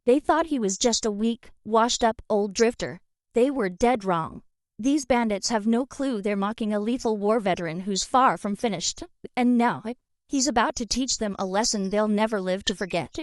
They thought he was just a weak, washed-up old drifter. They were dead wrong. These bandits have no clue they're mocking a lethal war veteran who's far from finished. And now, he's about to teach them a lesson they'll never live to forget.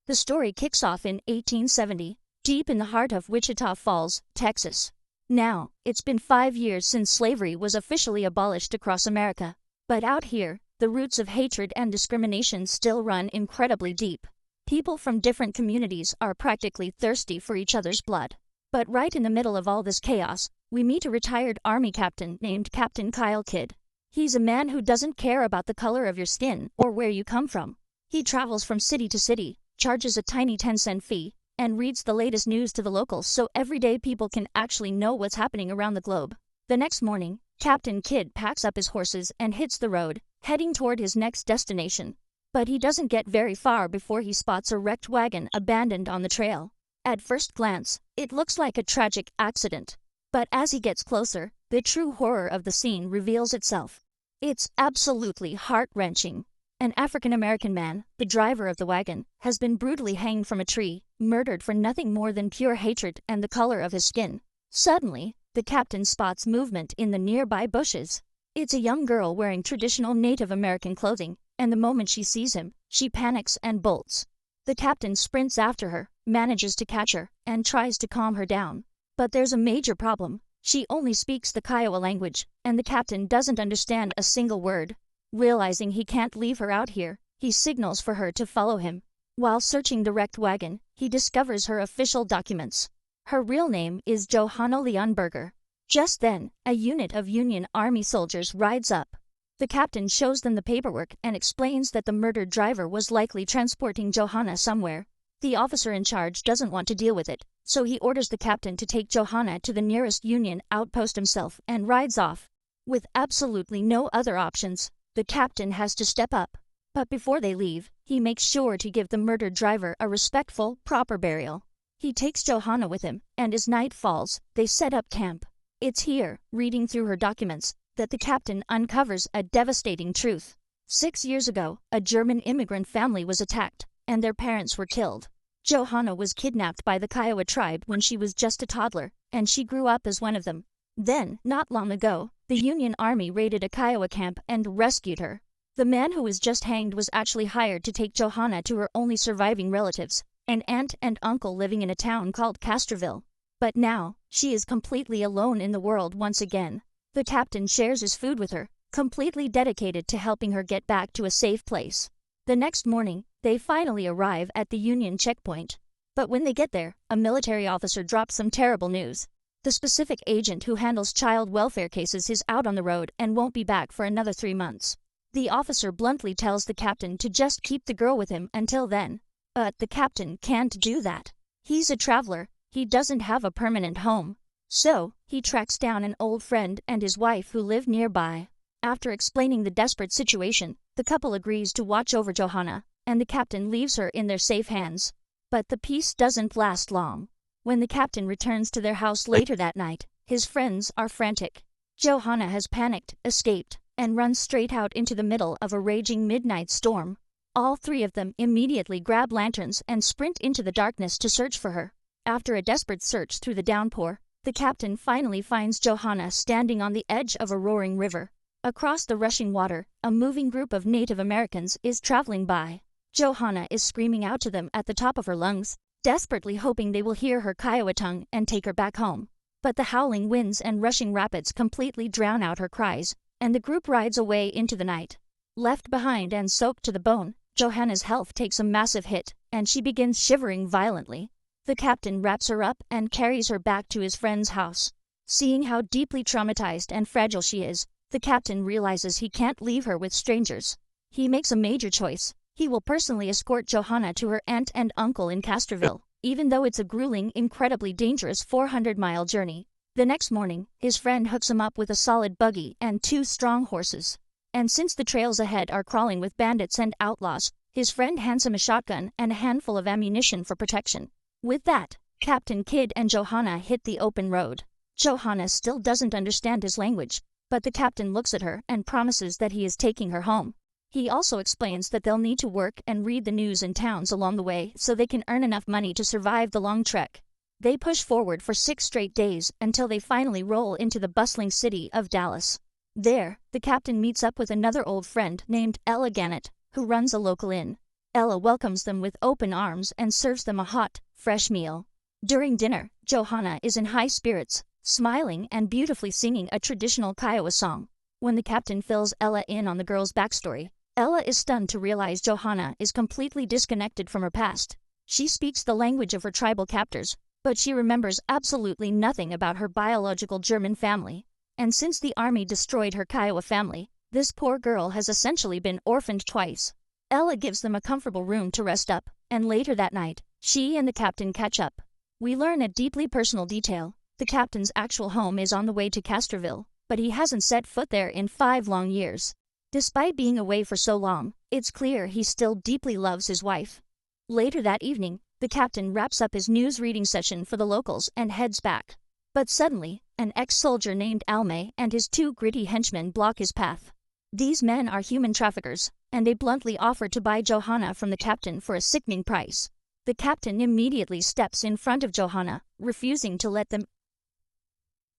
The story kicks off in 1870, deep in the heart of Wichita Falls, Texas. Now, it's been 5 years since slavery was officially abolished across America. But out here, the roots of hatred and discrimination still run incredibly deep. People from different communities are practically thirsty for each other's blood. But right in the middle of all this chaos, we meet a retired Army captain named Captain Kyle Kidd. He's a man who doesn't care about the color of your skin or where you come from. He travels from city to city, charges a tiny 10-cent fee, and reads the latest news to the locals so everyday people can actually know what's happening around the globe. The next morning, Captain Kidd packs up his horses and hits the road, heading toward his next destination. But he doesn't get very far before he spots a wrecked wagon abandoned on the trail. At first glance, it looks like a tragic accident. But as he gets closer, the true horror of the scene reveals itself. It's absolutely heart-wrenching. An African-American man, the driver of the wagon, has been brutally hanged from a tree, murdered for nothing more than pure hatred and the color of his skin. Suddenly, the captain spots movement in the nearby bushes. It's a young girl wearing traditional Native American clothing, and the moment she sees him, she panics and bolts. The captain sprints after her, manages to catch her, and tries to calm her down. But there's a major problem. She only speaks the Kiowa language, and the captain doesn't understand a single word. Realizing he can't leave her out here, he signals for her to follow him. While searching the wrecked wagon, he discovers her official documents. Her real name is Johanna Leonberger. Just then, a unit of Union Army soldiers rides up. The captain shows them the paperwork and explains that the murdered driver was likely transporting Johanna somewhere. The officer in charge doesn't want to deal with it, so he orders the captain to take Johanna to the nearest Union outpost himself and rides off. With absolutely no other options, the captain has to step up. But before they leave, he makes sure to give the murdered driver a respectful, proper burial. He takes Johanna with him, and as night falls, they set up camp. It's here, reading through her documents, that the captain uncovers a devastating truth. 6 years ago, a German immigrant family was attacked, and their parents were killed. Johanna was kidnapped by the Kiowa tribe when she was just a toddler, and she grew up as one of them. Then, not long ago, the Union Army raided a Kiowa camp and rescued her. The man who was just hanged was actually hired to take Johanna to her only surviving relatives, an aunt and uncle living in a town called Castroville. But now, she is completely alone in the world once again. The captain shares his food with her, completely dedicated to helping her get back to a safe place. The next morning, they finally arrive at the Union checkpoint. But when they get there, a military officer drops some terrible news. The specific agent who handles child welfare cases is out on the road and won't be back for another 3 months. The officer bluntly tells the captain to just keep the girl with him until then. But the captain can't do that. He's a traveler. He doesn't have a permanent home. So, he tracks down an old friend and his wife who live nearby. After explaining the desperate situation, the couple agrees to watch over Johanna, and the captain leaves her in their safe hands. But the peace doesn't last long. When the captain returns to their house later that night, his friends are frantic. Johanna has panicked, escaped, and runs straight out into the middle of a raging midnight storm. All 3 of them immediately grab lanterns and sprint into the darkness to search for her. After a desperate search through the downpour, the captain finally finds Johanna standing on the edge of a roaring river. Across the rushing water, a moving group of Native Americans is traveling by. Johanna is screaming out to them at the top of her lungs, desperately hoping they will hear her Kiowa tongue and take her back home. But the howling winds and rushing rapids completely drown out her cries, and the group rides away into the night. Left behind and soaked to the bone, Johanna's health takes a massive hit, and she begins shivering violently. The captain wraps her up and carries her back to his friend's house. Seeing how deeply traumatized and fragile she is, the captain realizes he can't leave her with strangers. He makes a major choice. He will personally escort Johanna to her aunt and uncle in Castroville, even though it's a grueling, incredibly dangerous 400-mile journey. The next morning, his friend hooks him up with a solid buggy and 2 strong horses. And since the trails ahead are crawling with bandits and outlaws, his friend hands him a shotgun and a handful of ammunition for protection. With that, Captain Kidd and Johanna hit the open road. Johanna still doesn't understand his language, but the captain looks at her and promises that he is taking her home. He also explains that they'll need to work and read the news in towns along the way so they can earn enough money to survive the long trek. They push forward for 6 straight days until they finally roll into the bustling city of Dallas. There, the captain meets up with another old friend named Ella Gannett, who runs a local inn. Ella welcomes them with open arms and serves them a hot, fresh meal. During dinner, Johanna is in high spirits, smiling and beautifully singing a traditional Kiowa song. When the captain fills Ella in on the girl's backstory, Ella is stunned to realize Johanna is completely disconnected from her past. She speaks the language of her tribal captors, but she remembers absolutely nothing about her biological German family. And since the army destroyed her Kiowa family, this poor girl has essentially been orphaned twice. Ella gives them a comfortable room to rest up, and later that night, she and the captain catch up. We learn a deeply personal detail. The captain's actual home is on the way to Castroville, but he hasn't set foot there in 5 long years. Despite being away for so long, it's clear he still deeply loves his wife. Later that evening, the captain wraps up his news reading session for the locals and heads back. But suddenly, an ex-soldier named Alme and his 2 gritty henchmen block his path. These men are human traffickers, and they bluntly offer to buy Johanna from the captain for a sickening price. The captain immediately steps in front of Johanna, refusing to let them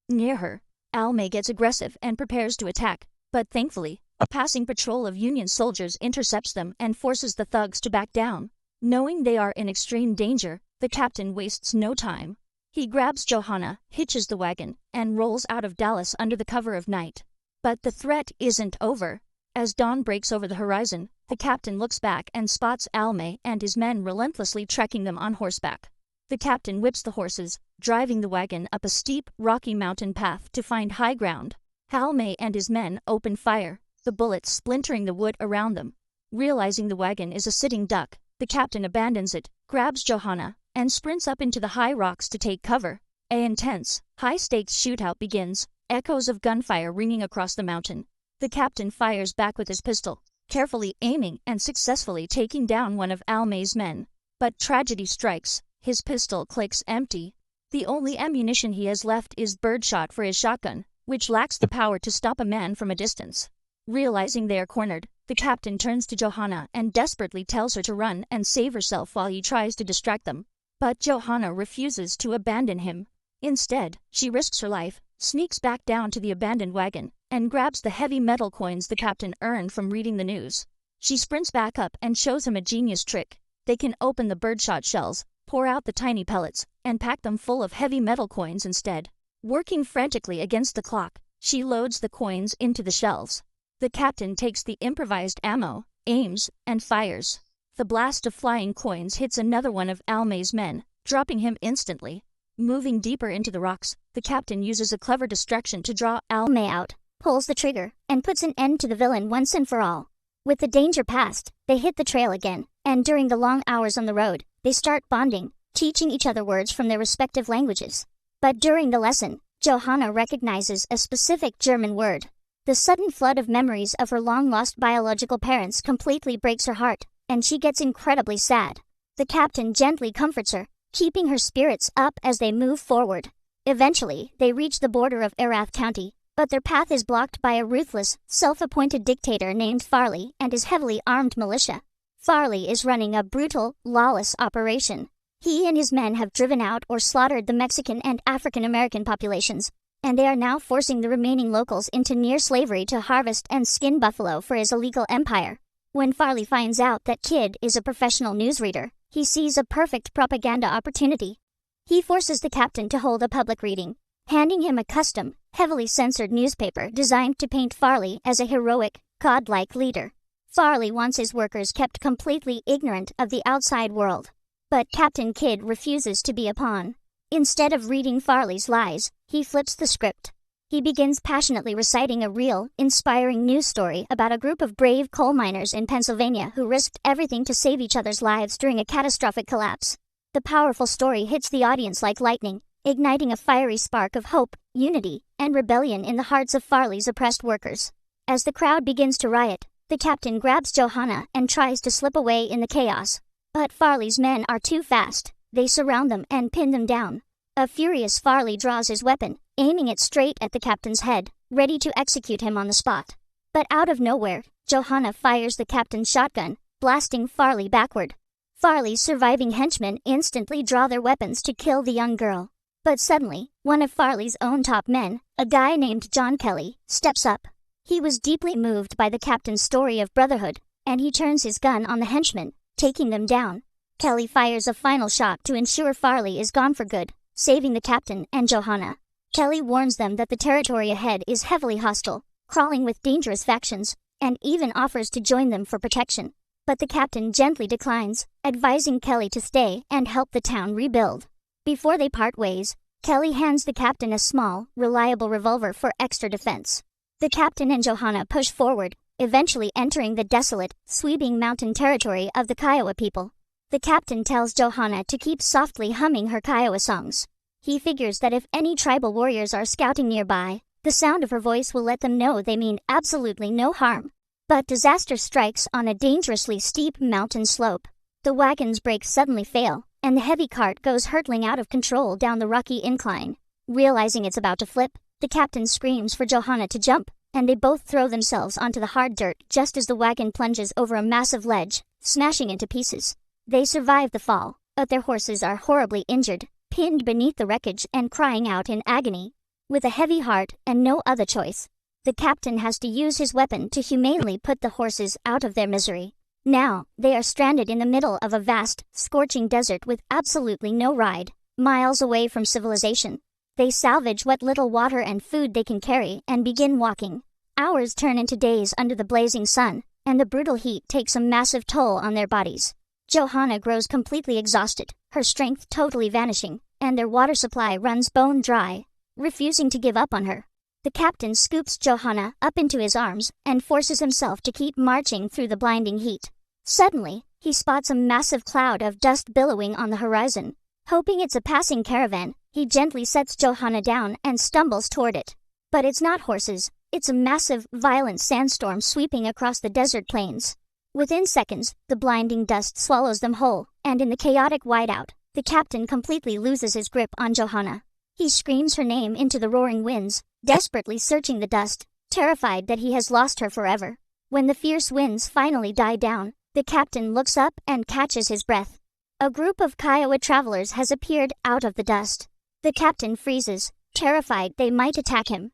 near her. Alme gets aggressive and prepares to attack, but thankfully, a passing patrol of Union soldiers intercepts them and forces the thugs to back down. Knowing they are in extreme danger, the captain wastes no time. He grabs Johanna, hitches the wagon, and rolls out of Dallas under the cover of night. But the threat isn't over. As dawn breaks over the horizon, the captain looks back and spots Alme and his men relentlessly trekking them on horseback. The captain whips the horses, driving the wagon up a steep, rocky mountain path to find high ground. Alme and his men open fire, the bullets splintering the wood around them. Realizing the wagon is a sitting duck, the captain abandons it, grabs Johanna, and sprints up into the high rocks to take cover. An intense, high-stakes shootout begins, echoes of gunfire ringing across the mountain. The captain fires back with his pistol, carefully aiming and successfully taking down one of Alme's men. But tragedy strikes. His pistol clicks empty. The only ammunition he has left is birdshot for his shotgun, which lacks the power to stop a man from a distance. Realizing they are cornered, the captain turns to Johanna and desperately tells her to run and save herself while he tries to distract them. But Johanna refuses to abandon him. Instead, she risks her life, sneaks back down to the abandoned wagon, and grabs the heavy metal coins the captain earned from reading the news. She sprints back up and shows him a genius trick. They can open the birdshot shells, pour out the tiny pellets, and pack them full of heavy metal coins instead. Working frantically against the clock, she loads the coins into the shells. The captain takes the improvised ammo, aims, and fires. The blast of flying coins hits another one of Alme's men, dropping him instantly. Moving deeper into the rocks, the captain uses a clever distraction to draw Alme out, pulls the trigger, and puts an end to the villain once and for all. With the danger past, they hit the trail again, and during the long hours on the road, they start bonding, teaching each other words from their respective languages. But during the lesson, Johanna recognizes a specific German word. The sudden flood of memories of her long-lost biological parents completely breaks her heart, and she gets incredibly sad. The captain gently comforts her, keeping her spirits up as they move forward. Eventually, they reach the border of Erath County, but their path is blocked by a ruthless, self-appointed dictator named Farley and his heavily armed militia. Farley is running a brutal, lawless operation. He and his men have driven out or slaughtered the Mexican and African American populations, and they are now forcing the remaining locals into near slavery to harvest and skin buffalo for his illegal empire. When Farley finds out that Kid is a professional newsreader, he sees a perfect propaganda opportunity. He forces the captain to hold a public reading, handing him a custom, heavily censored newspaper designed to paint Farley as a heroic, godlike leader. Farley wants his workers kept completely ignorant of the outside world. But Captain Kidd refuses to be a pawn. Instead of reading Farley's lies, he flips the script. He begins passionately reciting a real, inspiring news story about a group of brave coal miners in Pennsylvania who risked everything to save each other's lives during a catastrophic collapse. The powerful story hits the audience like lightning, igniting a fiery spark of hope, unity, and rebellion in the hearts of Farley's oppressed workers. As the crowd begins to riot, the captain grabs Johanna and tries to slip away in the chaos. But Farley's men are too fast. They surround them and pin them down. A furious Farley draws his weapon, aiming it straight at the captain's head, ready to execute him on the spot. But out of nowhere, Johanna fires the captain's shotgun, blasting Farley backward. Farley's surviving henchmen instantly draw their weapons to kill the young girl. But suddenly, one of Farley's own top men, a guy named John Kelly, steps up. He was deeply moved by the captain's story of brotherhood, and he turns his gun on the henchmen, taking them down. Kelly fires a final shot to ensure Farley is gone for good, saving the captain and Johanna. Kelly warns them that the territory ahead is heavily hostile, crawling with dangerous factions, and even offers to join them for protection. But the captain gently declines, advising Kelly to stay and help the town rebuild. Before they part ways, Kelly hands the captain a small, reliable revolver for extra defense. The captain and Johanna push forward, eventually entering the desolate, sweeping mountain territory of the Kiowa people. The captain tells Johanna to keep softly humming her Kiowa songs. He figures that if any tribal warriors are scouting nearby, the sound of her voice will let them know they mean absolutely no harm. But disaster strikes on a dangerously steep mountain slope. The wagon's brakes suddenly fail, and the heavy cart goes hurtling out of control down the rocky incline. Realizing it's about to flip, the captain screams for Johanna to jump, and they both throw themselves onto the hard dirt just as the wagon plunges over a massive ledge, smashing into pieces. They survive the fall, but their horses are horribly injured, pinned beneath the wreckage and crying out in agony. With a heavy heart and no other choice, the captain has to use his weapon to humanely put the horses out of their misery. Now, they are stranded in the middle of a vast, scorching desert with absolutely no ride, miles away from civilization. They salvage what little water and food they can carry and begin walking. Hours turn into days under the blazing sun, and the brutal heat takes a massive toll on their bodies. Johanna grows completely exhausted, her strength totally vanishing, and their water supply runs bone dry, refusing to give up on her. The captain scoops Johanna up into his arms and forces himself to keep marching through the blinding heat. Suddenly, he spots a massive cloud of dust billowing on the horizon. Hoping it's a passing caravan, he gently sets Johanna down and stumbles toward it. But it's not horses, it's a massive, violent sandstorm sweeping across the desert plains. Within seconds, the blinding dust swallows them whole, and in the chaotic whiteout, the captain completely loses his grip on Johanna. He screams her name into the roaring winds, desperately searching the dust, terrified that he has lost her forever. When the fierce winds finally die down, the captain looks up and catches his breath. A group of Kiowa travelers has appeared out of the dust. The captain freezes, terrified they might attack him.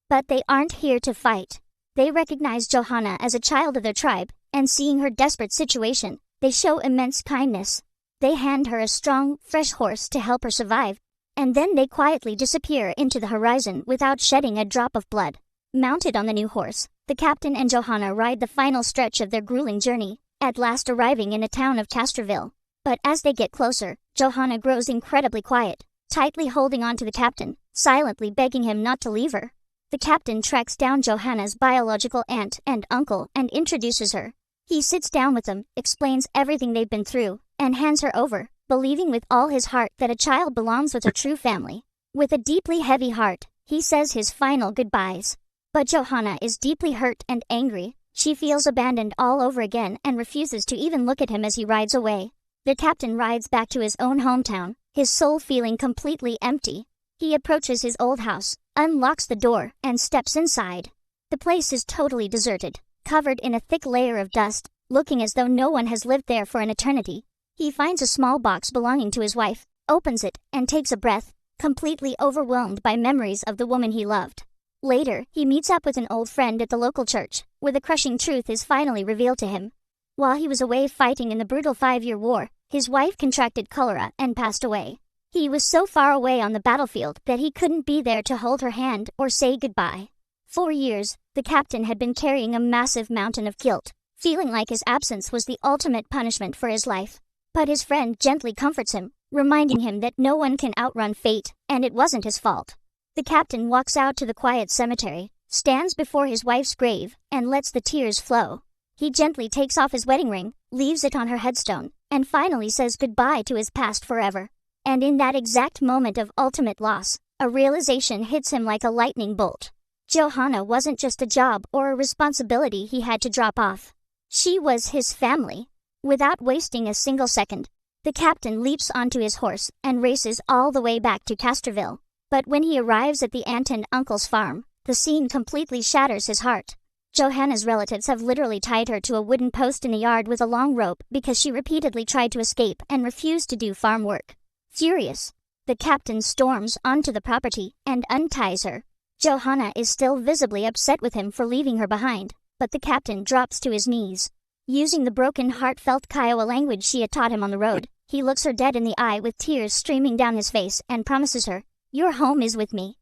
But they aren't here to fight. They recognize Johanna as a child of their tribe, and seeing her desperate situation, they show immense kindness. They hand her a strong, fresh horse to help her survive, and then they quietly disappear into the horizon without shedding a drop of blood. Mounted on the new horse, the captain and Johanna ride the final stretch of their grueling journey, at last arriving in the town of Castroville. But as they get closer, Johanna grows incredibly quiet, tightly holding on to the captain, silently begging him not to leave her. The captain tracks down Johanna's biological aunt and uncle and introduces her. He sits down with them, explains everything they've been through, and hands her over, believing with all his heart that a child belongs with a true family. With a deeply heavy heart, he says his final goodbyes. But Johanna is deeply hurt and angry. She feels abandoned all over again and refuses to even look at him as he rides away. The captain rides back to his own hometown, his soul feeling completely empty. He approaches his old house, unlocks the door, and steps inside. The place is totally deserted, covered in a thick layer of dust, looking as though no one has lived there for an eternity. He finds a small box belonging to his wife, opens it, and takes a breath, completely overwhelmed by memories of the woman he loved. Later, he meets up with an old friend at the local church, where the crushing truth is finally revealed to him. While he was away fighting in the brutal 5-year war, his wife contracted cholera and passed away. He was so far away on the battlefield that he couldn't be there to hold her hand or say goodbye. 4 years, the captain had been carrying a massive mountain of guilt, feeling like his absence was the ultimate punishment for his life. But his friend gently comforts him, reminding him that no one can outrun fate, and it wasn't his fault. The captain walks out to the quiet cemetery, stands before his wife's grave, and lets the tears flow. He gently takes off his wedding ring, leaves it on her headstone, and finally says goodbye to his past forever. And in that exact moment of ultimate loss, a realization hits him like a lightning bolt. Johanna wasn't just a job or a responsibility he had to drop off. She was his family. Without wasting a single second, the captain leaps onto his horse and races all the way back to Castroville. But when he arrives at the aunt and uncle's farm, the scene completely shatters his heart. Johanna's relatives have literally tied her to a wooden post in the yard with a long rope because she repeatedly tried to escape and refused to do farm work. Furious, the captain storms onto the property and unties her. Johanna is still visibly upset with him for leaving her behind, but the captain drops to his knees. Using the broken, heartfelt Kiowa language she had taught him on the road, he looks her dead in the eye with tears streaming down his face and promises her, "Your home is with me."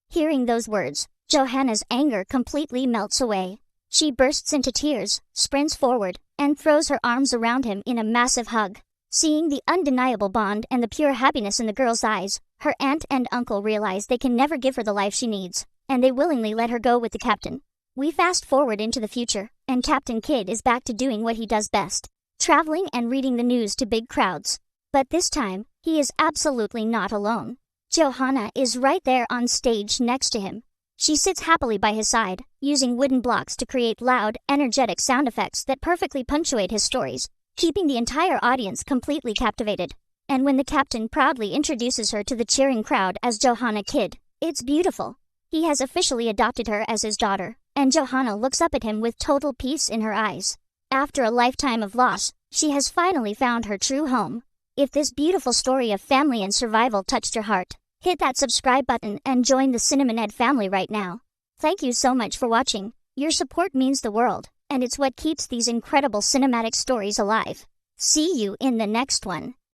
Hearing those words, Johanna's anger completely melts away. She bursts into tears, sprints forward, and throws her arms around him in a massive hug. Seeing the undeniable bond and the pure happiness in the girl's eyes, her aunt and uncle realize they can never give her the life she needs, and they willingly let her go with the captain. We fast forward into the future, and Captain Kidd is back to doing what he does best, traveling and reading the news to big crowds. But this time, he is absolutely not alone. Johanna is right there on stage next to him. She sits happily by his side, using wooden blocks to create loud, energetic sound effects that perfectly punctuate his stories, keeping the entire audience completely captivated. And when the captain proudly introduces her to the cheering crowd as Johanna Kidd, it's beautiful. He has officially adopted her as his daughter, and Johanna looks up at him with total peace in her eyes. After a lifetime of loss, she has finally found her true home. If this beautiful story of family and survival touched your heart, hit that subscribe button and join the Cinemaned family right now. Thank you so much for watching. Your support means the world, and it's what keeps these incredible cinematic stories alive. See you in the next one.